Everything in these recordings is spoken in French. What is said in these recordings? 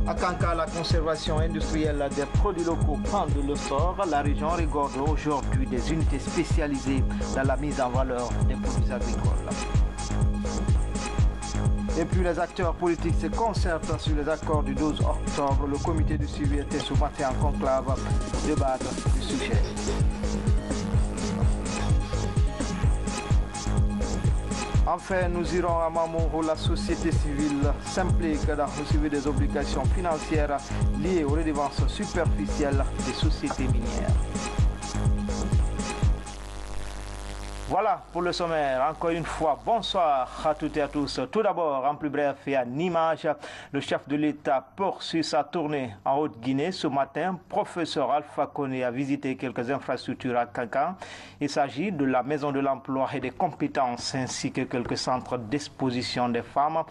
À Kanka, la conservation industrielle des produits locaux prend de l'essor. La région regorge aujourd'hui des unités spécialisées dans la mise en valeur des produits agricoles. Et puis les acteurs politiques se concertent sur les accords du 12 octobre. Le comité de suivi était ce matin en conclave débattre du sujet. Enfin, nous irons à Mamou où la société civile s'implique dans le suivi des obligations financières liées aux redevances superficielles des sociétés minières. Voilà pour le sommaire. Encore une fois, bonsoir à toutes et à tous. Tout d'abord, en plus bref et en image, le chef de l'État poursuit sa tournée en Haute-Guinée. Ce matin, professeur Alpha Koné a visité quelques infrastructures à Kanka. Il s'agit de la Maison de l'Emploi et des compétences ainsi que quelques centres d'exposition des femmes.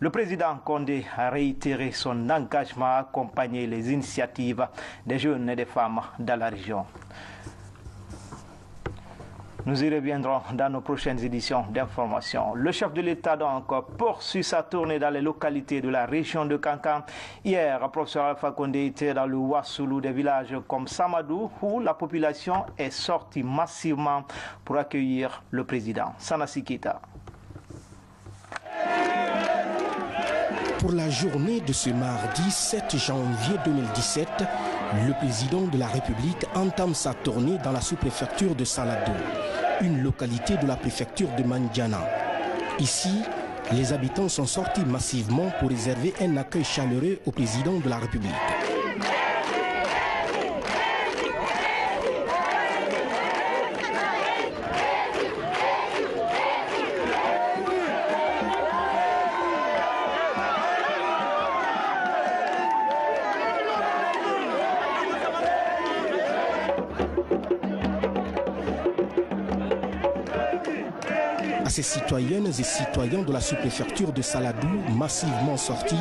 Le président Condé a réitéré son engagement à accompagner les initiatives des jeunes et des femmes dans la région. Nous y reviendrons dans nos prochaines éditions d'information. Le chef de l'État donc poursuit sa tournée dans les localités de la région de Kanka. Hier, le professeur Alpha Condé était dans le Wassoulou des villages comme Samadou où la population est sortie massivement pour accueillir le président. Sanassi Keita. Pour la journée de ce mardi 7 janvier 2017, le président de la République entame sa tournée dans la sous-préfecture de Saladou, une localité de la préfecture de Mandiana. Ici, les habitants sont sortis massivement pour réserver un accueil chaleureux au président de la République. À ces citoyennes et citoyens de la sous-préfecture de Saladou, massivement sortis,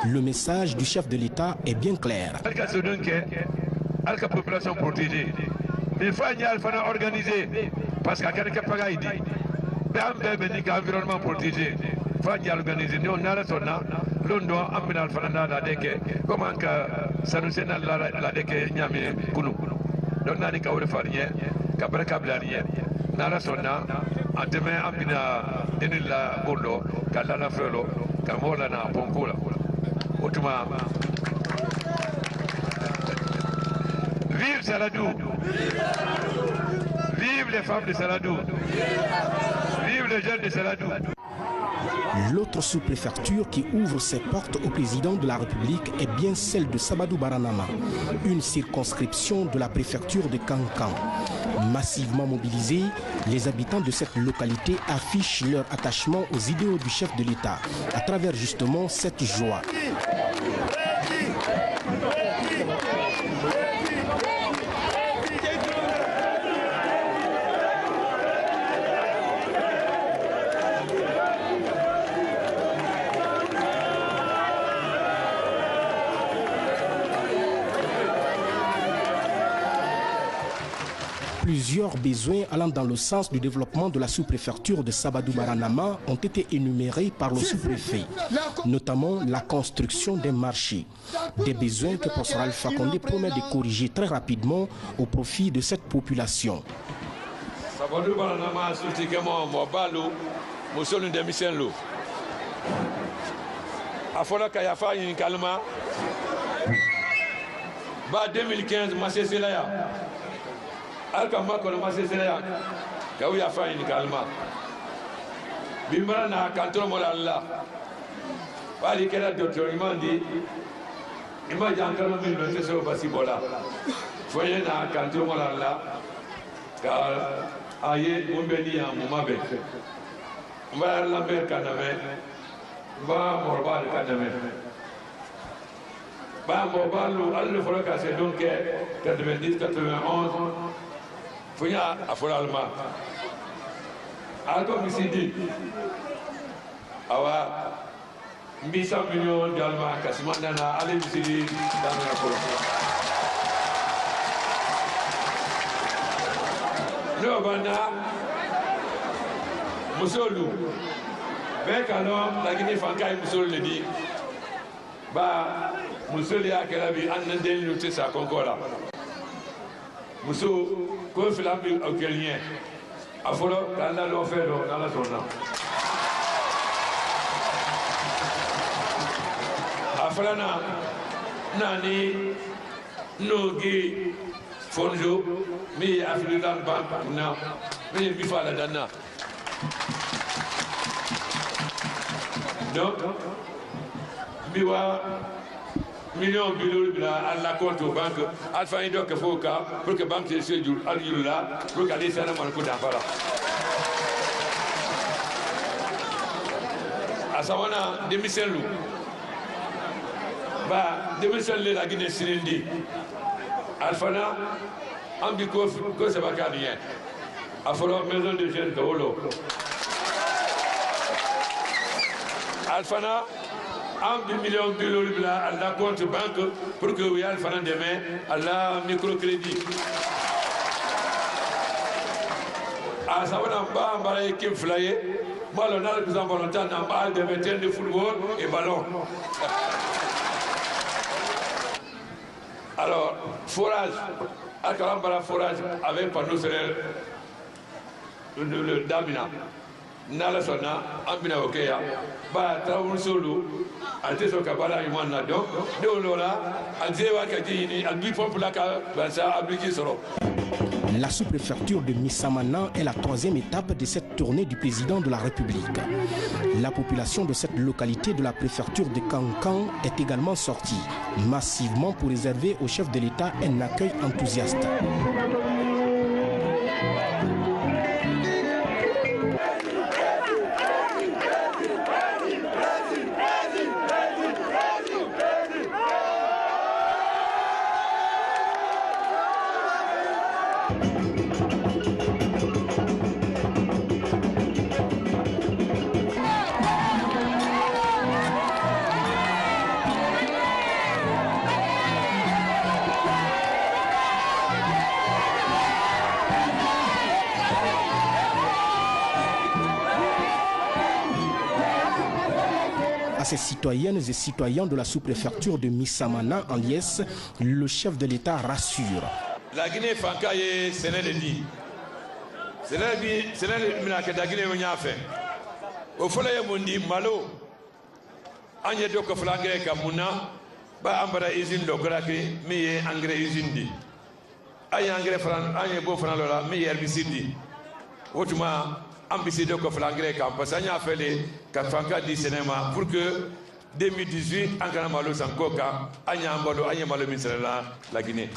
le message du chef de l'État est bien clair. La population protégée. Il faut organiser parce qu'il y a quelques pagailles. L'environnement protégé. Il faut organiser. Nous, on a Londres, Aminal Fananda, la Deke, comment ça nous est la Deke Niamé Kounou. Donc, on a des cas de farine, Kabrakablarien, Nara Sona. En demain, Amina Denila Bondo, Kalana Felo, Kamolana Ponkola. Autrement, vive Saladou! Vive les femmes de Saladou! Vive les jeunes de Saladou! L'autre sous-préfecture qui ouvre ses portes au président de la République est bien celle de Sabadou Baranama, une circonscription de la préfecture de Kankan. Massivement mobilisés, les habitants de cette localité affichent leur attachement aux idéaux du chef de l'État à travers justement cette joie. Plusieurs besoins allant dans le sens du développement de la sous-préfecture de Sabadou Baranama ont été énumérés par le sous-préfet, notamment la construction des marchés. Des besoins que professeur Alpha Condé promet de corriger très rapidement au profit de cette population. Sabadou Baranama, soutiquement, Mobalo, Moussolou de Michel-Lou. Afola Kayafa, in Kalma. Ba 2015, Massé Selaya. Alkama kono Selaya. Kawya fa in Kalma. Bimana Kantoro Molalla. Wali Kera Docteur Imandi. Imagine Kalma Milno Seso Basibola. Foye na Kantoro Molalla. Car aye Mumbeni à Mumabe. Mba Lambert Kaname. Mba Morbal Kaname. Mba Morbal, Al Froka, c'est donc 90-91. Fouya à Foralma. Alco Missidi. Awa 100 millions d'Alma, Kasimandana, allez Missidi, dans la Foralma. Le Banda, Moussolou. Mais alors, la Guinée Fankai Moussolou le dit. Bah, musoli ya kɛra bi an den n'u tɛ sa kɔnkɔ la muso ko fila bi aw kɛ ɲɛ a fɔlɔ k'an da dɔn fɛn dɔ n'ala sɔnna a filanan naani n'oge fonjo min ye African Bank na min ye bi fɔ a la dan na donc bi wa million bilori bila à la compte aux banques alpha indo que faut ka pour que banque se jour al là pour que les sana man ko d'afara asawana demiselu ba demiselu la Guinée Sirindi alfana ambi ko se bakaniye afolo maison de jeunes de Holo alfana un million de dollars à la compte banque pour que vous ayez le demain à la microcrédit. À savoir, on va avoir équipe flyer. Moi, on a le plus important, on va de mettre de football et ballon. Alors, forage, à Kalambara forage avec panneau solaire, le Damina. Nala sona ambina okeya ba tawul solo ante so kabala yumana donc de lola alzewa kadini albi populaka ba sa abliki soro. La sous-préfecture de Missamana est la troisième étape de cette tournée du président de la République. La population de cette localité de la préfecture de Kankan est également sortie massivement pour réserver au chef de l'État un accueil enthousiaste. À ces citoyennes et citoyens de la sous-préfecture de Missamana en liesse, le chef de l'État rassure. La Guinée Fankaye, c'est le dit. C'est le minake da Guinée m'a fait. Au fond, il y a mon dit malo. Anya doko flangere kamuna ba ambara usine do graki mi engrais usine di. Ay engrais fran anya bo fran lola mi herbicide di. Otuma ambiside ko flangere kam parce anya fele ka fanka di cinéma pour que 2018 angana malo sankoka anya ambalo anya malo misrela la Guinée.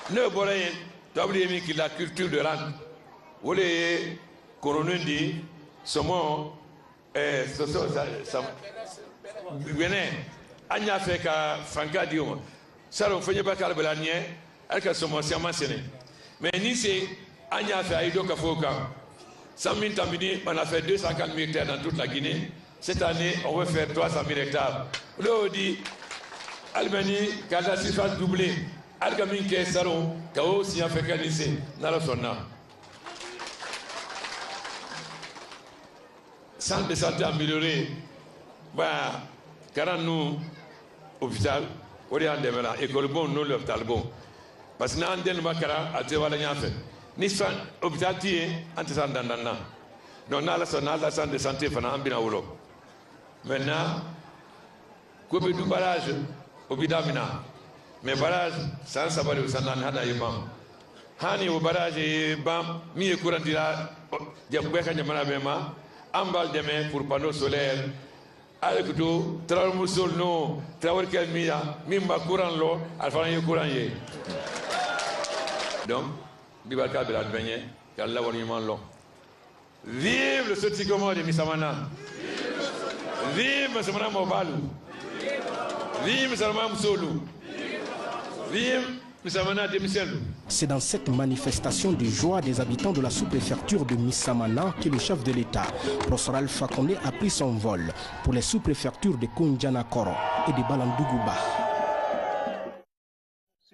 Ne borayen tabli mi ki la culture de rang. Wole koronundi somo Guinée, Anya fait qu'à Franca Diom, ça on fait pas qu'à la Belanie, elle a commencé à mentionner. Mais ni c'est Anya fait à Ido Kafoka, 100 000 tamini, on a fait 250 000 hectares dans toute la Guinée. Cette année, on veut faire 300 000 hectares. Là, on dit, Albanie, quand la surface doublée, Algamin qui est salon, Kao si on fait qu'à lycée, dans la zone. Centre de santé amélioré, bah, 40 nous, hôpital, on est en développement, école bon, nous l'hôpital bon. Parce que nous avons des makara, à te voir les enfants. Ni fan, hôpital tié, antisan dandana. Donc, nous avons la centre de santé, fana ambina wolo. Maintenant, comme du barrage, hôpital mina. Mais barrage, sans savoir où ça n'en a pas yébam. Hani au barrage yébam, mi est courant dira, diaboueka nyamana bema. Ambal demain pour panneau solaire avec tout travail musul no travail quel mia mimba courant lo alfana y courant ye donc bibaka bela benye yalla woni man lo vive le soticomo de Missamana vive Missamana mobalu vive Missamana musolu vive Missamana de Miselu. C'est dans cette manifestation de joie des habitants de la sous-préfecture de Missamana que le chef de l'État, Professeur Alpha Condé, a pris son vol pour les sous-préfectures de Koundiana Koro et de Balandougouba.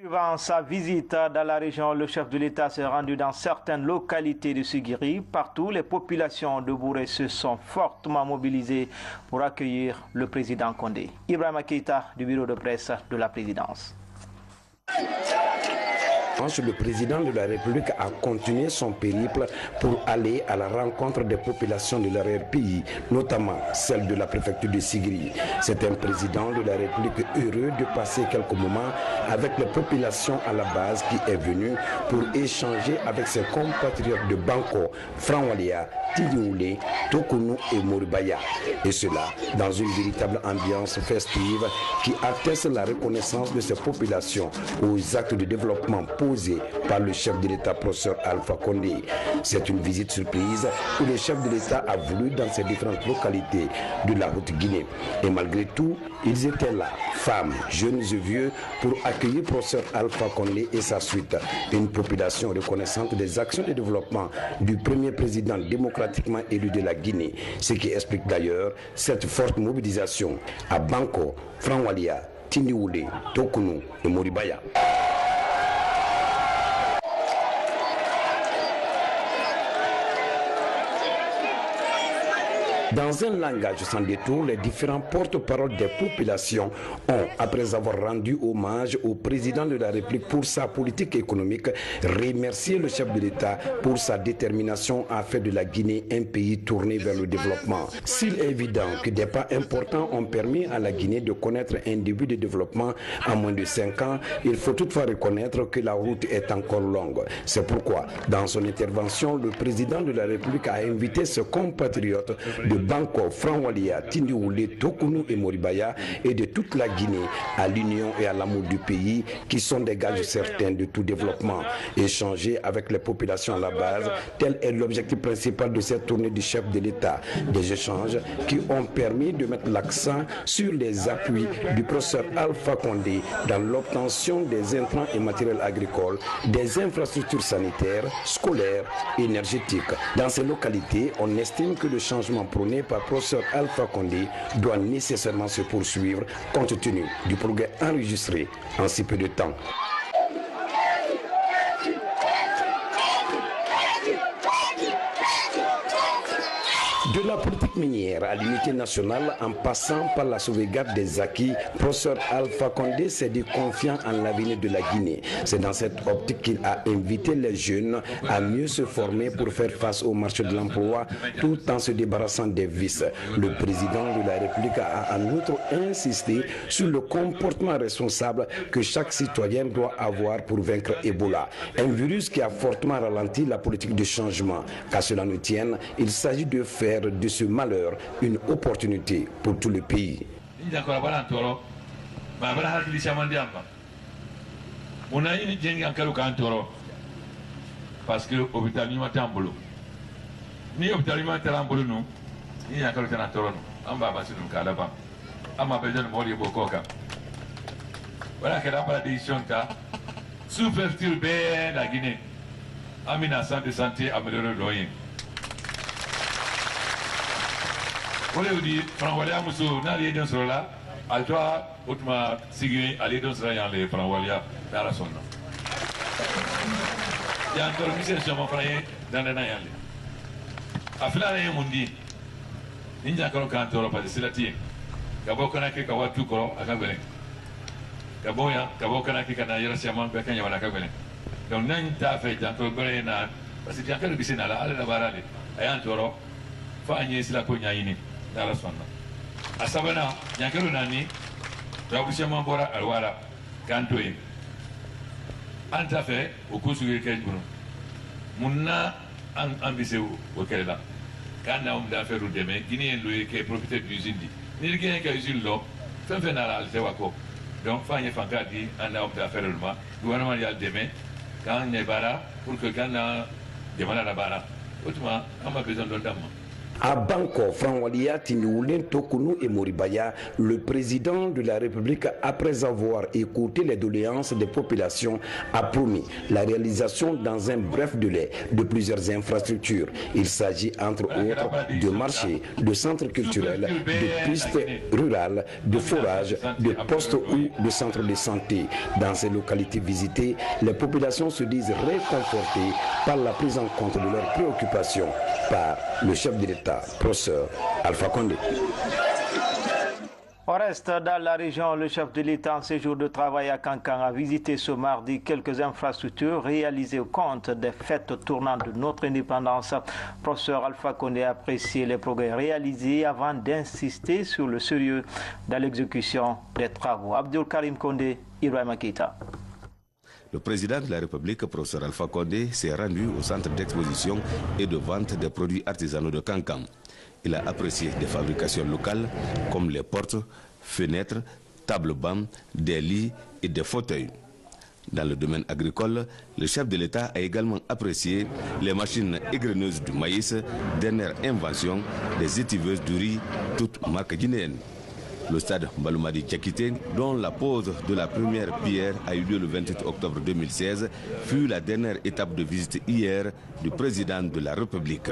Durant sa visite dans la région, le chef de l'État s'est rendu dans certaines localités de Sigiri. Partout, les populations de Bouré se sont fortement mobilisées pour accueillir le président Condé. Ibrahima Keïta du bureau de presse de la présidence. Le président de la République a continué son périple pour aller à la rencontre des populations de l'arrière-pays, notamment celle de la préfecture de Sigiri. C'est un président de la République heureux de passer quelques moments avec les populations à la base qui est venu pour échanger avec ses compatriotes de Banko, Franwalia, Tidioulé, Tokounou et Moribaya. Et cela dans une véritable ambiance festive qui atteste la reconnaissance de ces populations aux actes de développement posés par le chef de l'État, professeur Alpha Condé. C'est une visite surprise où le chef de l'État a voulu dans ces différentes localités de la Haute-Guinée. Et malgré tout, ils étaient là, femmes, jeunes et vieux, pour accueillir professeur Alpha Condé et sa suite. Une population reconnaissante des actions de développement du premier président démocratiquement élu de la Guinée. Ce qui explique d'ailleurs cette forte mobilisation à Banko, Franwalia, Tinioulé, Tokounou et Moribaya. Dans un langage sans détour, les différents porte-paroles des populations ont, après avoir rendu hommage au président de la République pour sa politique économique, remercié le chef de l'État pour sa détermination à faire de la Guinée un pays tourné vers le développement. S'il est évident que des pas importants ont permis à la Guinée de connaître un début de développement en moins de 5 ans, il faut toutefois reconnaître que la route est encore longue. C'est pourquoi, dans son intervention, le président de la République a invité ses compatriotes de Banko, Franwalia, Tinioulé, Tokounou et Moribaya et de toute la Guinée à l'union et à l'amour du pays qui sont des gages certains de tout développement. Échanger avec les populations à la base, tel est l'objectif principal de cette tournée du chef de l'État. Des échanges qui ont permis de mettre l'accent sur les appuis du professeur Alpha Condé dans l'obtention des intrants et matériels agricoles, des infrastructures sanitaires, scolaires, énergétiques. Dans ces localités, on estime que le changement prôné par professeur Alpha Condé doit nécessairement se poursuivre compte tenu du progrès enregistré en si peu de temps. De la politique minière à l'unité nationale en passant par la sauvegarde des acquis, professeur Alpha Condé s'est dit confiant en l'avenir de la Guinée. C'est dans cette optique qu'il a invité les jeunes à mieux se former pour faire face au marché de l'emploi tout en se débarrassant des vices. Le président de la République a en outre insisté sur le comportement responsable que chaque citoyen doit avoir pour vaincre Ebola, un virus qui a fortement ralenti la politique de changement. Qu'à cela ne tienne, il s'agit de faire de ce malheur une opportunité pour tout le pays. Parce que l'hôpital n'est pas en boulot. Ni l'hôpital n'est pas en boulot, nous, ni l'hôpital n'est pas en boulot. On va passer dans le cas là-bas. On m'a besoin de mourir beaucoup. Voilà que la décision est sous-préfecture de la Guinée. Amina santé santé amélioré le loyer. Vous voulez dire, Franwalia Moussou, n'a rien sur là, à toi, autrement, Sigiri, allez dans ce rayon, les Franwalia, dans la sonne. Il y a encore une mission sur mon frère dans les naïs. À finir, il y a un monde, il y a encore un canton, parce que c'est la tienne. Kabo Kanaki Kawatu Koro, à Kabele. Kaboya, Kabo Kanaki Kanayara Siaman, Bekanya, à Kabele. Donc, Nanta fait, Janto Gorena, parce qu'il y a quelques bisines à la barale, à Yantoro, Fagnes la Cognaini. Dans la sonne. À Savana, il y a quelques années, Rabushaman Bora Alwara, Kantoé. Anta fait, au cours du Kajbun. Mouna ambissé au Kela. Quand on a fait le demain, Guinéen Louis qui est propriétaire d'usine. Ni le Guinéen qui a usine l'eau, fait un à Altewako. Donc, Fanny Fanka dit, on a fait le mois, le gouvernement y a le demain, quand il y a bara, pour que quand on a demandé la bara. Autrement, on a besoin d'un dame. À Banco, Franwalia, Tinioulin, Tokounou et Moribaya, le président de la République, après avoir écouté les doléances des populations, a promis la réalisation dans un bref délai de plusieurs infrastructures. Il s'agit entre autres de marchés, de centres culturels, de pistes rurales, de forages, de postes ou de centres de santé. Dans ces localités visitées, les populations se disent réconfortées par la prise en compte de leurs préoccupations par le chef de l'État, professeur Alpha Condé. On reste dans la région. Le chef de l'État en séjour de travail à Kankan a visité ce mardi quelques infrastructures réalisées au compte des fêtes tournant de notre indépendance. Professeur Alpha Condé a apprécié les progrès réalisés avant d'insister sur le sérieux dans l'exécution des travaux. Abdul Karim Condé, Ibrahima Keita. Le président de la République, professeur Alpha Condé, s'est rendu au centre d'exposition et de vente des produits artisanaux de Kankan. Il a apprécié des fabrications locales comme les portes, fenêtres, tables-bancs, des lits et des fauteuils. Dans le domaine agricole, le chef de l'État a également apprécié les machines égreneuses du maïs, dernière invention des étiveuses du riz, toutes marques guinéennes. Le stade Mbaloumadi Diakité, dont la pose de la première pierre a eu lieu le 28 octobre 2016, fut la dernière étape de visite hier du président de la République.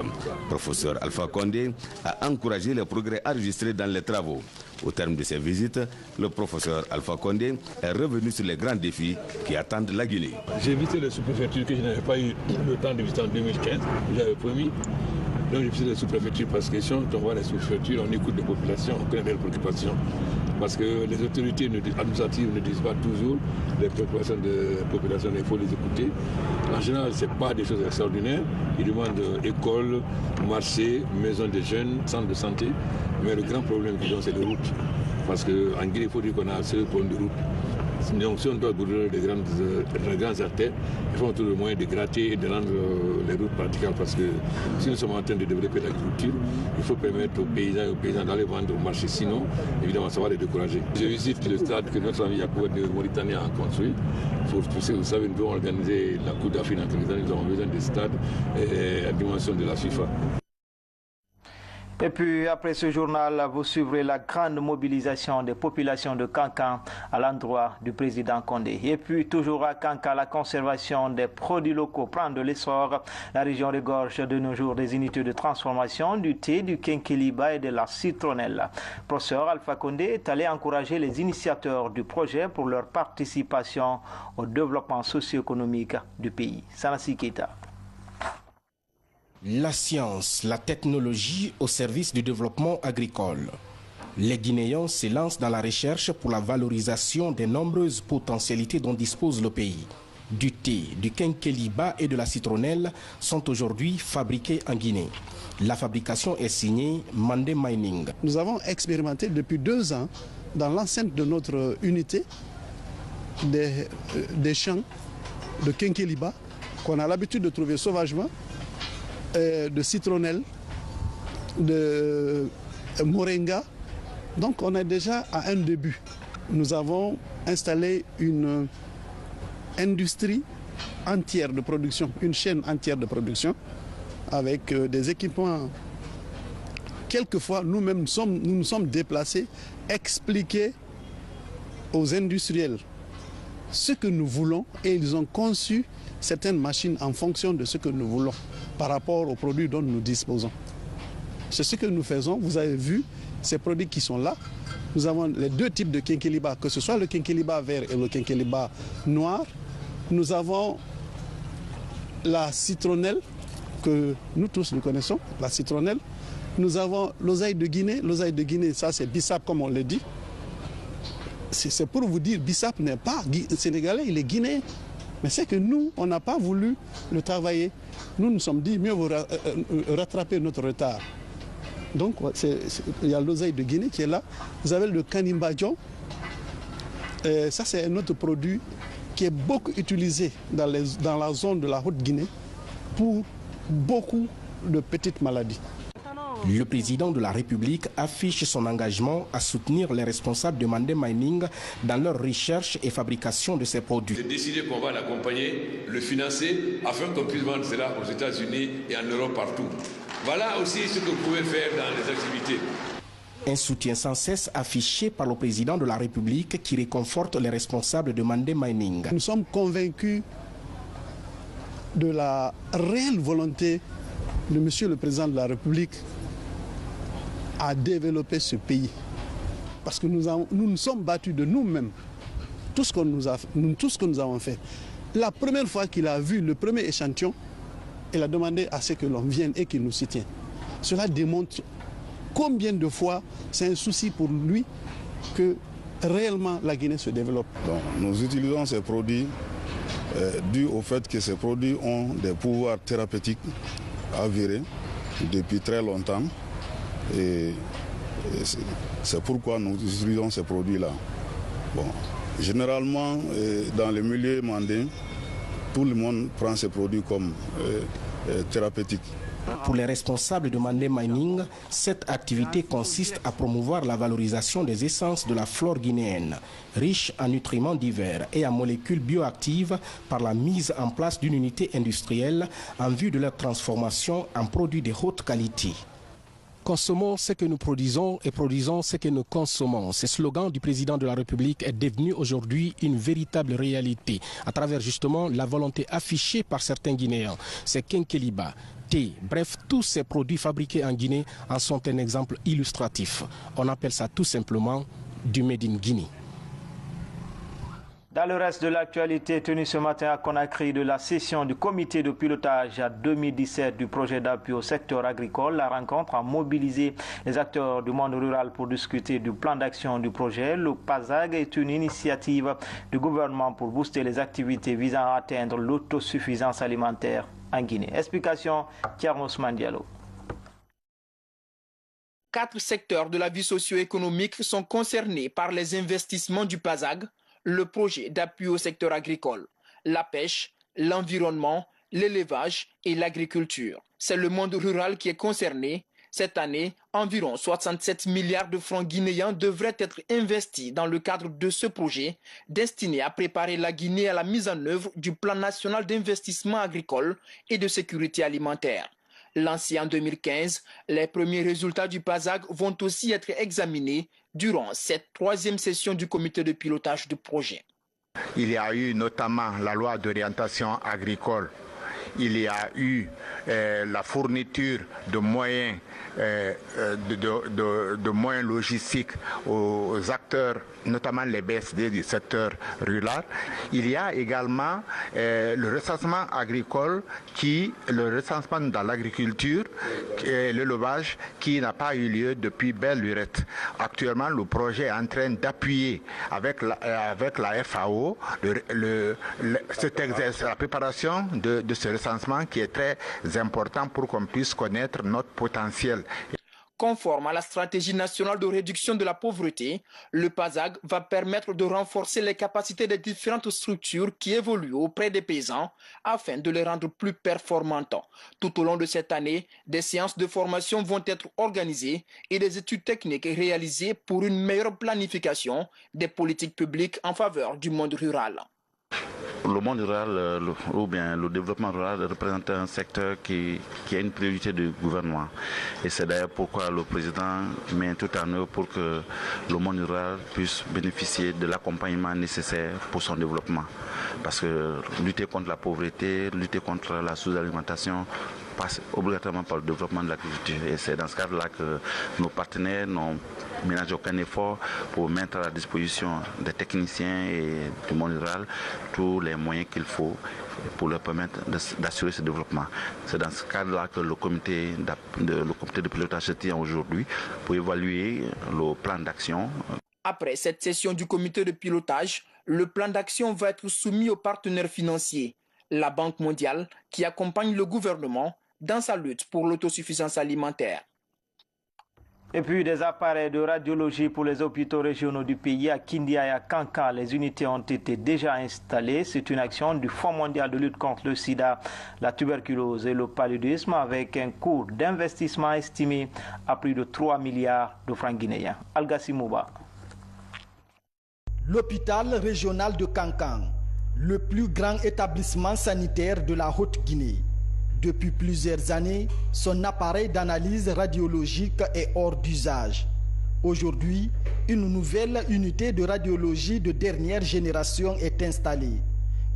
Professeur Alpha Condé a encouragé les progrès enregistrés dans les travaux. Au terme de ces visites, le professeur Alpha Condé est revenu sur les grands défis qui attendent la Guinée. J'ai visité les sous-préfectures que je n'avais pas eu le temps de visiter en 2015, j'avais promis. Donc j'ai visité les sous-préfectures parce que si on voit les sous-préfectures, on écoute les populations, on connaît leurs préoccupations. Parce que les autorités administratives ne disent pas toujours les préoccupations des populations, il faut les écouter. En général, ce n'est pas des choses extraordinaires. Ils demandent école, marché, maison des jeunes, centre de santé. Mais le grand problème qu'ils ont, c'est les routes. Parce qu'en Guinée, il faut dire qu'on a assez de problèmes de routes. Donc si on doit brûler les grandes artères, il faut trouver le moyen de gratter et de rendre les routes praticables parce que si nous sommes en train de développer l'agriculture, il faut permettre aux paysans d'aller vendre au marché, sinon évidemment ça va les décourager. Je visite le stade que notre ami Yacoub de Mauritanie a construit. Pour pousser, vous savez, nous devons organiser la Coupe d'Afrique en Tanzanie, nous avons besoin de stades et à dimension de la FIFA. Et puis, après ce journal, vous suivrez la grande mobilisation des populations de Kankan à l'endroit du président Condé. Et puis, toujours à Kankan, la conservation des produits locaux prend de l'essor. La région regorge de nos jours des unités de transformation du thé, du kenkeliba et de la citronnelle. Professeur Alpha Condé est allé encourager les initiateurs du projet pour leur participation au développement socio-économique du pays. Sanassi Keita. La science, la technologie au service du développement agricole. Les Guinéens se lancent dans la recherche pour la valorisation des nombreuses potentialités dont dispose le pays. Du thé, du kenkeliba et de la citronnelle sont aujourd'hui fabriqués en Guinée. La fabrication est signée Mandé Mining. Nous avons expérimenté depuis 2 ans dans l'enceinte de notre unité des champs de kenkeliba qu'on a l'habitude de trouver sauvagement, de citronnelle, de moringa. Donc on est déjà à un début. Nous avons installé une industrie entière de production, une chaîne entière de production avec des équipements. Quelquefois, nous-mêmes nous sommes déplacés, expliquer aux industriels ce que nous voulons et ils ont conçu certaines machines en fonction de ce que nous voulons par rapport aux produits dont nous disposons. C'est ce que nous faisons. Vous avez vu ces produits qui sont là. Nous avons les 2 types de kenkeliba, que ce soit le kenkeliba vert et le kenkeliba noir. Nous avons la citronnelle, que nous tous nous connaissons, la citronnelle. Nous avons l'oseille de Guinée. L'oseille de Guinée, ça c'est bissap comme on le dit. C'est pour vous dire, bissap n'est pas sénégalais, il est guinéen. Mais c'est que nous, on n'a pas voulu le travailler. Nous nous sommes dit, mieux vaut rattraper notre retard. Donc, il y a l'oseille de Guinée qui est là. Vous avez le Kanimbadjon. Ça, c'est un autre produit qui est beaucoup utilisé dans la zone de la Haute-Guinée pour beaucoup de petites maladies. Le président de la République affiche son engagement à soutenir les responsables de Mandé Mining dans leur recherche et fabrication de ces produits. J'ai décidé qu'on va l'accompagner, le financer, afin qu'on puisse vendre cela aux États-Unis et en Europe partout. Voilà aussi ce que vous pouvez faire dans les activités. Un soutien sans cesse affiché par le président de la République qui réconforte les responsables de Mandé Mining. Nous sommes convaincus de la réelle volonté de Monsieur le Président de la République à développer ce pays. Parce que nous nous sommes battus de nous-mêmes, tout ce que nous avons fait. La première fois qu'il a vu le premier échantillon, il a demandé à ce que l'on vienne et qu'il nous soutienne. Cela démontre combien de fois c'est un souci pour lui que réellement la Guinée se développe. Donc, nous utilisons ces produits dû au fait que ces produits ont des pouvoirs thérapeutiques avérés depuis très longtemps. Et c'est pourquoi nous utilisons ces produits-là. Bon, généralement, dans les milieux mandins, tout le monde prend ces produits comme thérapeutiques. Pour les responsables de Mandé Mining, cette activité consiste à promouvoir la valorisation des essences de la flore guinéenne, riche en nutriments divers et en molécules bioactives par la mise en place d'une unité industrielle en vue de leur transformation en produits de haute qualité. Consommons ce que nous produisons et produisons ce que nous consommons. Ce slogan du président de la République est devenu aujourd'hui une véritable réalité à travers justement la volonté affichée par certains Guinéens. C'est Kenkeliba, thé, bref, tous ces produits fabriqués en Guinée en sont un exemple illustratif. On appelle ça tout simplement du Made in Guinée. Dans le reste de l'actualité tenue ce matin à Conakry de la session du comité de pilotage à 2017 du projet d'appui au secteur agricole, la rencontre a mobilisé les acteurs du monde rural pour discuter du plan d'action du projet. Le PASAG est une initiative du gouvernement pour booster les activités visant à atteindre l'autosuffisance alimentaire en Guinée. Explication, Thiernos Mandialo. 4 secteurs de la vie socio-économique sont concernés par les investissements du PASAG, le projet d'appui au secteur agricole, la pêche, l'environnement, l'élevage et l'agriculture. C'est le monde rural qui est concerné. Cette année, environ 67 milliards de francs guinéens devraient être investis dans le cadre de ce projet destiné à préparer la Guinée à la mise en œuvre du plan national d'investissement agricole et de sécurité alimentaire. Lancé en 2015, les premiers résultats du PASAG vont aussi être examinés durant cette 3e session du comité de pilotage du projet. Il y a eu notamment la loi d'orientation agricole. Il y a eu la fourniture de moyens, de moyens logistiques aux acteurs, notamment les BSD du secteur rural. Il y a également le recensement agricole, le recensement dans l'agriculture et l'élevage qui n'a pas eu lieu depuis belle lurette. Actuellement, le projet est en train d'appuyer avec la FAO cet exercice, la préparation de ce recensement qui est très important pour qu'on puisse connaître notre potentiel. Conforme à la stratégie nationale de réduction de la pauvreté, le PASAG va permettre de renforcer les capacités des différentes structures qui évoluent auprès des paysans afin de les rendre plus performantes. Tout au long de cette année, des séances de formation vont être organisées et des études techniques réalisées pour une meilleure planification des politiques publiques en faveur du monde rural. Le monde rural ou bien le développement rural représente un secteur qui a une priorité du gouvernement. Et c'est d'ailleurs pourquoi le président met tout en œuvre pour que le monde rural puisse bénéficier de l'accompagnement nécessaire pour son développement. Parce que lutter contre la pauvreté, lutter contre la sous-alimentation passe obligatoirement par le développement de l'agriculture. Et c'est dans ce cadre-là que nos partenaires n'ont ménagé aucun effort pour mettre à la disposition des techniciens et du monde rural tous les moyens qu'il faut pour leur permettre d'assurer ce développement. C'est dans ce cadre-là que le comité de pilotage se tient aujourd'hui pour évaluer le plan d'action. Après cette session du comité de pilotage, le plan d'action va être soumis aux partenaires financiers, la Banque mondiale qui accompagne le gouvernement dans sa lutte pour l'autosuffisance alimentaire. Et puis des appareils de radiologie pour les hôpitaux régionaux du pays à Kindia et à Kankan. Les unités ont été déjà installées. C'est une action du Fonds mondial de lutte contre le sida, la tuberculose et le paludisme avec un coût d'investissement estimé à plus de 3 milliards de francs guinéens. Algassi Mouba. L'hôpital régional de Kankan, le plus grand établissement sanitaire de la Haute-Guinée. Depuis plusieurs années, son appareil d'analyse radiologique est hors d'usage. Aujourd'hui, une nouvelle unité de radiologie de dernière génération est installée.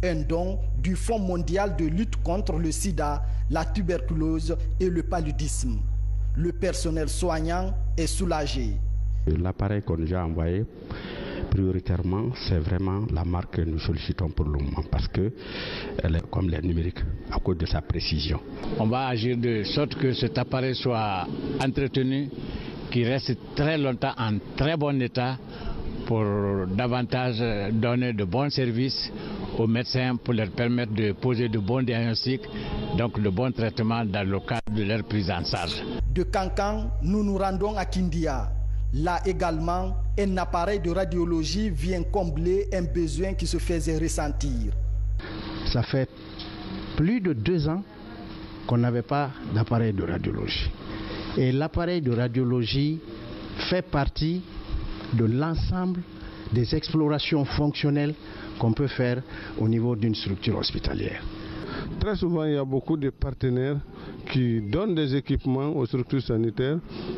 Un don du Fonds mondial de lutte contre le sida, la tuberculose et le paludisme. Le personnel soignant est soulagé. L'appareil qu'on nous a envoyé, prioritairement, c'est vraiment la marque que nous sollicitons pour le moment parce qu'elle est comme les numériques à cause de sa précision. On va agir de sorte que cet appareil soit entretenu, qu'il reste très longtemps en très bon état pour davantage donner de bons services aux médecins pour leur permettre de poser de bons diagnostics, donc de bons traitements dans le cadre de leur prise en charge. De Kankan, nous nous rendons à Kindia. Là également, un appareil de radiologie vient combler un besoin qui se faisait ressentir. Ça fait plus de 2 ans qu'on n'avait pas d'appareil de radiologie. Et l'appareil de radiologie fait partie de l'ensemble des explorations fonctionnelles qu'on peut faire au niveau d'une structure hospitalière. Très souvent, il y a beaucoup de partenaires qui donnent des équipements aux structures sanitaires,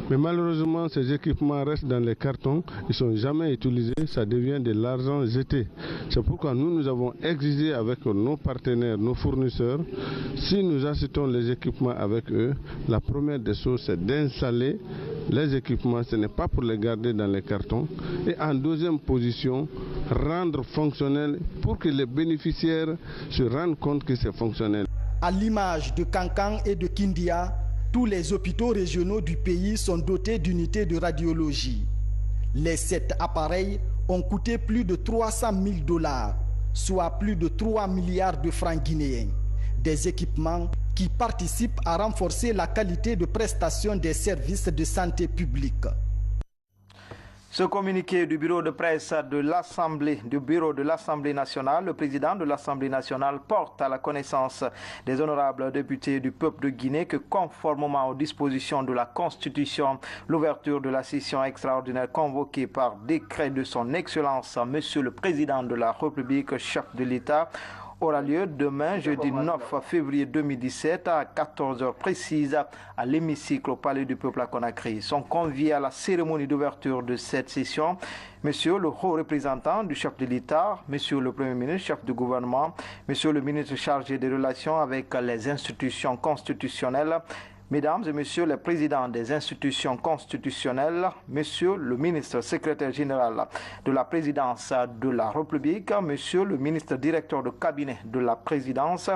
mais malheureusement, ces équipements restent dans les cartons, ils ne sont jamais utilisés, ça devient de l'argent jeté. C'est pourquoi nous avons exigé avec nos partenaires, nos fournisseurs, si nous achetons les équipements avec eux, la première des choses, c'est d'installer les équipements, ce n'est pas pour les garder dans les cartons. Et en deuxième position, rendre fonctionnel pour que les bénéficiaires se rendent compte que c'est fonctionnel. À l'image de Kankan et de Kindia, tous les hôpitaux régionaux du pays sont dotés d'unités de radiologie. Les 7 appareils ont coûté plus de 300 000 $, soit plus de 3 milliards de francs guinéens. Des équipements qui participent à renforcer la qualité de prestation des services de santé publique. Ce communiqué du bureau de presse de l'Assemblée nationale, le président de l'Assemblée nationale porte à la connaissance des honorables députés du peuple de Guinée que, conformément aux dispositions de la Constitution, l'ouverture de la session extraordinaire convoquée par décret de son Excellence, Monsieur le Président de la République, chef de l'État, aura lieu demain, jeudi 9 février 2017, à 14h précises, à l'hémicycle au Palais du Peuple à Conakry. Sont conviés à la cérémonie d'ouverture de cette session Monsieur le haut représentant du chef de l'État, Monsieur le Premier ministre, chef du gouvernement, Monsieur le ministre chargé des relations avec les institutions constitutionnelles, Mesdames et Messieurs les présidents des institutions constitutionnelles, Monsieur le ministre secrétaire général de la présidence de la République, Monsieur le ministre directeur de cabinet de la présidence,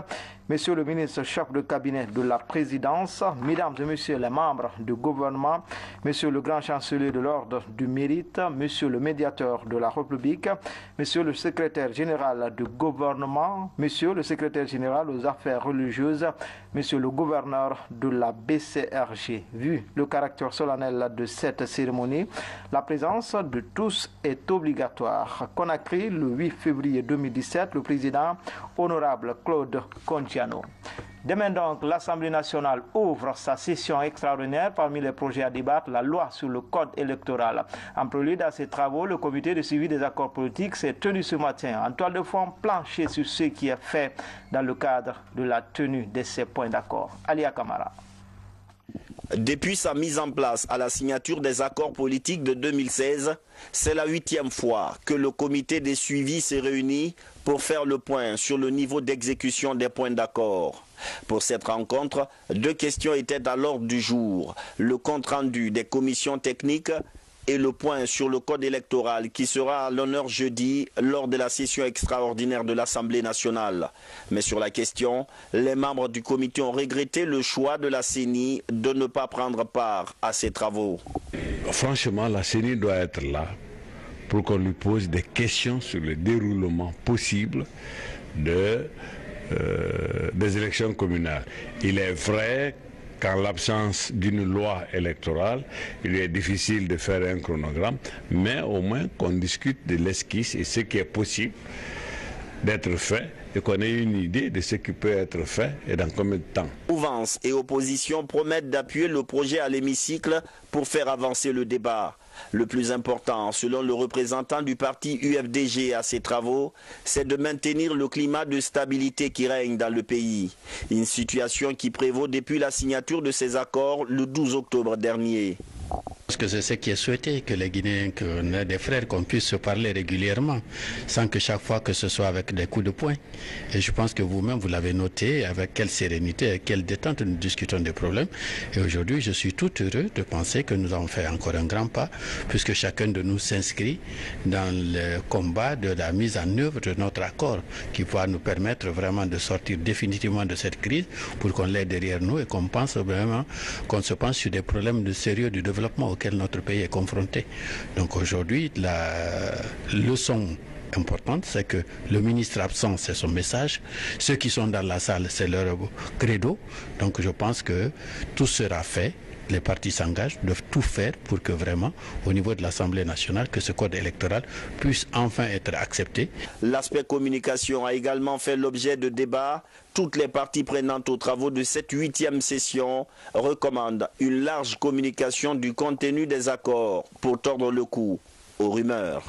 Monsieur le ministre chef de cabinet de la présidence, Mesdames et Messieurs les membres du gouvernement, Monsieur le grand chancelier de l'ordre du mérite, Monsieur le médiateur de la République, Monsieur le secrétaire général du gouvernement, Monsieur le secrétaire général aux affaires religieuses, Monsieur le gouverneur de la BCRG. Vu le caractère solennel de cette cérémonie, la présence de tous est obligatoire. Conakry, le 8 février 2017, le président honorable Claude Contiano. Demain donc, l'Assemblée nationale ouvre sa session extraordinaire. Parmi les projets à débattre, la loi sur le code électoral. En prélude à ces travaux, le comité de suivi des accords politiques s'est tenu ce matin en toile de fond planché sur ce qui est fait dans le cadre de la tenue de ces points d'accord. Alia Kamara. Depuis sa mise en place à la signature des accords politiques de 2016, c'est la 8e fois que le comité des suivis s'est réuni pour faire le point sur le niveau d'exécution des points d'accord. Pour cette rencontre, 2 questions étaient à l'ordre du jour, le compte-rendu des commissions techniques et le point sur le code électoral qui sera à l'honneur jeudi lors de la session extraordinaire de l'Assemblée nationale. Mais sur la question, les membres du comité ont regretté le choix de la CENI de ne pas prendre part à ces travaux. Franchement, la CENI doit être là pour qu'on lui pose des questions sur le déroulement possible des élections communales. Il est vrai qu'en l'absence d'une loi électorale, il est difficile de faire un chronogramme, mais au moins qu'on discute de l'esquisse et ce qui est possible d'être fait et qu'on ait une idée de ce qui peut être fait et dans combien de temps. Mouvance et opposition promettent d'appuyer le projet à l'hémicycle pour faire avancer le débat. Le plus important, selon le représentant du parti UFDG à ses travaux, c'est de maintenir le climat de stabilité qui règne dans le pays. Une situation qui prévaut depuis la signature de ces accords le 12 octobre dernier. Parce que c'est ce qui est souhaité, que les Guinéens, qu'on ait des frères, qu'on puisse se parler régulièrement, sans que chaque fois que ce soit avec des coups de poing. Et je pense que vous-même, vous l'avez noté, avec quelle sérénité et quelle détente nous discutons des problèmes. Et aujourd'hui, je suis tout heureux de penser que nous avons fait encore un grand pas, puisque chacun de nous s'inscrit dans le combat de la mise en œuvre de notre accord, qui va nous permettre vraiment de sortir définitivement de cette crise, pour qu'on l'ait derrière nous et qu'on pense vraiment, qu'on se penche sur des problèmes de sérieux du développement auquel notre pays est confronté. Donc aujourd'hui, la leçon importante, c'est que le ministre absent, c'est son message. Ceux qui sont dans la salle, c'est leur credo. Donc je pense que tout sera fait. Les partis s'engagent, doivent tout faire pour que vraiment, au niveau de l'Assemblée nationale, que ce code électoral puisse enfin être accepté. L'aspect communication a également fait l'objet de débats. Toutes les parties prenantes aux travaux de cette 8e session recommandent une large communication du contenu des accords pour tordre le cou aux rumeurs.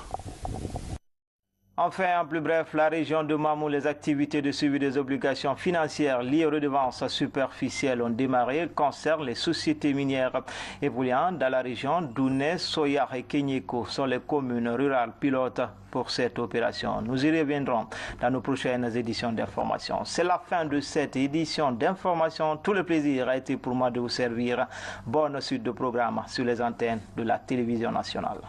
Enfin, en plus bref, la région de Mamou, les activités de suivi des obligations financières liées aux redevances superficielles ont démarré. Elles concernent les sociétés minières évoluant dans la région. Douné, Soyar et Kenyeko sont les communes rurales pilotes pour cette opération. Nous y reviendrons dans nos prochaines éditions d'information. C'est la fin de cette édition d'information. Tout le plaisir a été pour moi de vous servir. Bonne suite de programme sur les antennes de la télévision nationale.